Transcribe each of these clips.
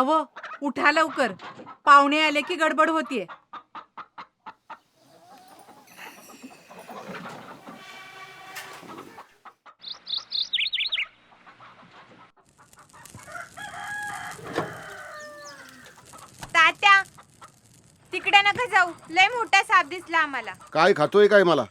आव उठा लवकर, पाहुणे आले की गडबड होतीये. तात्या, तिकडे नका जाऊ. लय मोठा साप दिसला आम्हाला. काय खातोय काय मला?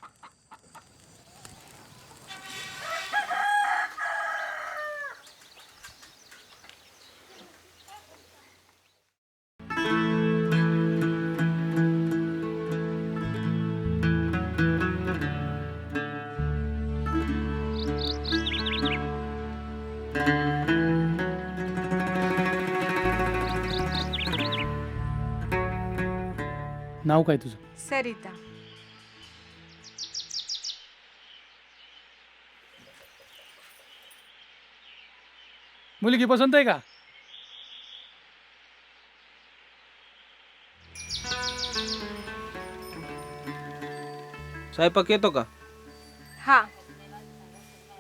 नाव काय तुझं? सरिता. मुलगी पसंत आहे का? स्वयंपाक येतो का? हा,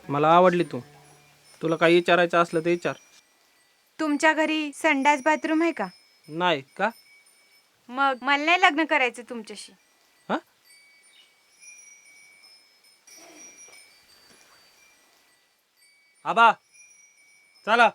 मला आवडली तू. तुला काही विचारायचं असलं तर विचार. तुमच्या घरी संडास बाथरूम आहे का? नाही का? मग मला नाही लग्न करायचं तुमच्याशी. हा? आबा चला.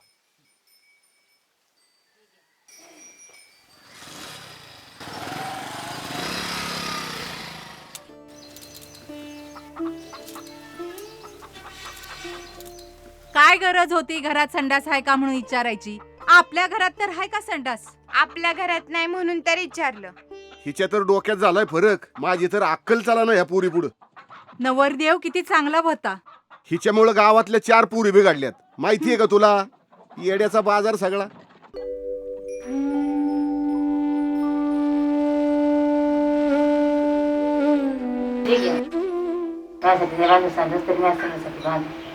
काय गरज होती घरात संडास आहे का म्हणून विचारायची? आपल्या घरात तर आहे का संडास? आपल्या घरात नाही म्हणून तर विचारलं. हिच्या तर डोक्यात झालाय फरक. माझी तर अक्कल चाला ना ह्या पुरी पुढं. नवरदेव किती चांगला होता. हिच्यामुळं गावातल्या 4 पुरी बिघडल्यात. माहितीये का तुला? येड्याचा बाजार सगळा. ठीक आहे. त्यासाठी बांधू सांगतोस तरी मी असं बांधू.